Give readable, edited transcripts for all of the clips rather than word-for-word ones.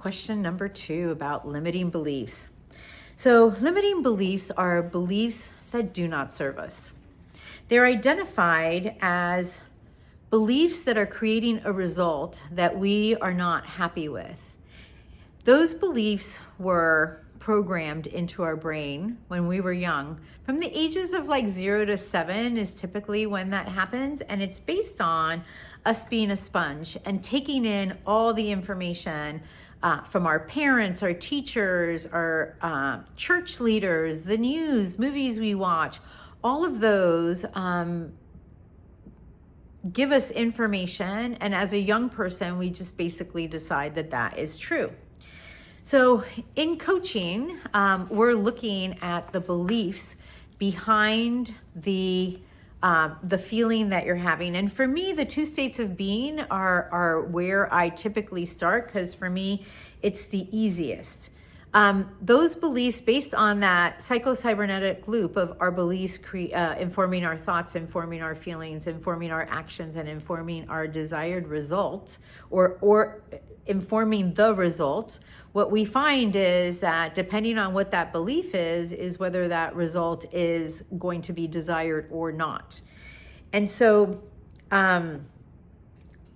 Question number 2 about limiting beliefs. So limiting beliefs are beliefs that do not serve us. They're identified as beliefs that are creating a result that we are not happy with. Those beliefs were programmed into our brain when we were young. From the ages of like 0 to 7 is typically when that happens. And it's based on us being a sponge and taking in all the information from our parents, our teachers, our church leaders, the news, movies we watch. All of those give us information. And as a young person, we just basically decide that that is true. So in coaching, we're looking at the beliefs behind the feeling that you're having. And for me, the 2 states of being are where I typically start, because for me, it's the easiest. Those beliefs, based on that psychocybernetic loop of our beliefs informing our thoughts, informing our feelings, informing our actions, and informing our desired result, or informing the result, what we find is that depending on what that belief is whether that result is going to be desired or not. And so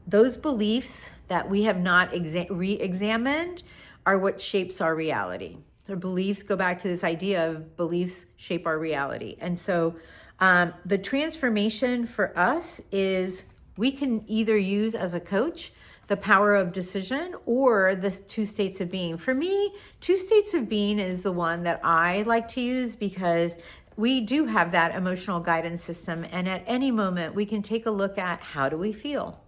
those beliefs that we have not re-examined are what shapes our reality. So beliefs go back to this idea of beliefs shape our reality. And so the transformation for us is we can either use as a coach the power of decision or the 2 states of being. For me, 2 states of being is the one that I like to use, because we do have that emotional guidance system. And at any moment, we can take a look at how do we feel.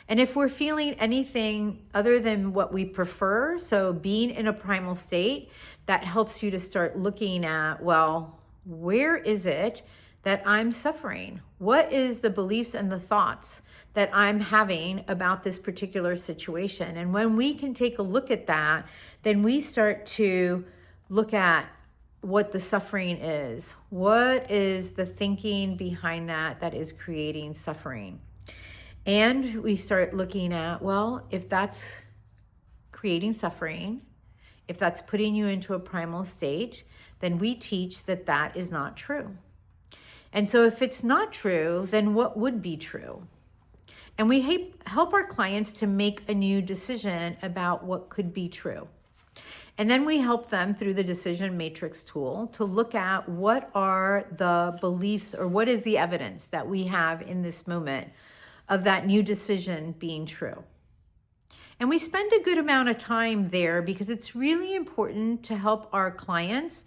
And if we're feeling anything other than what we prefer, so being in a primal state, that helps you to start looking at, well, where is it that I'm suffering? What is the beliefs and the thoughts that I'm having about this particular situation? And when we can take a look at that, then we start to look at what the suffering is. What is the thinking behind that is creating suffering? And we start looking at, well, if that's creating suffering, if that's putting you into a primal state, then we teach that that is not true. And so if it's not true, then what would be true? And we help our clients to make a new decision about what could be true. And then we help them through the decision matrix tool to look at what are the beliefs or what is the evidence that we have in this moment of that new decision being true. And we spend a good amount of time there because it's really important to help our clients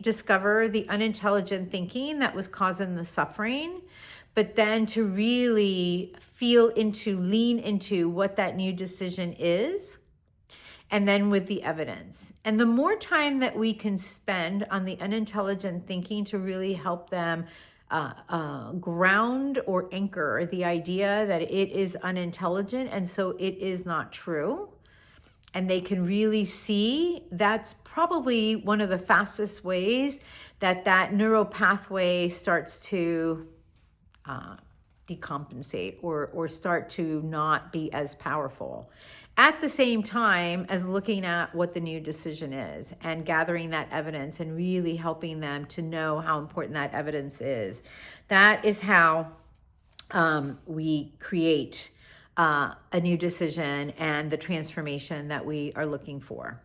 discover the unintelligent thinking that was causing the suffering, but then to really lean into what that new decision is, and then with the evidence. And the more time that we can spend on the unintelligent thinking to really help them ground or anchor the idea that it is unintelligent and so it is not true, and they can really see, that's probably one of the fastest ways that neural pathway starts to decompensate or start to not be as powerful. At the same time as looking at what the new decision is and gathering that evidence and really helping them to know how important that evidence is. That is how we create a new decision and the transformation that we are looking for.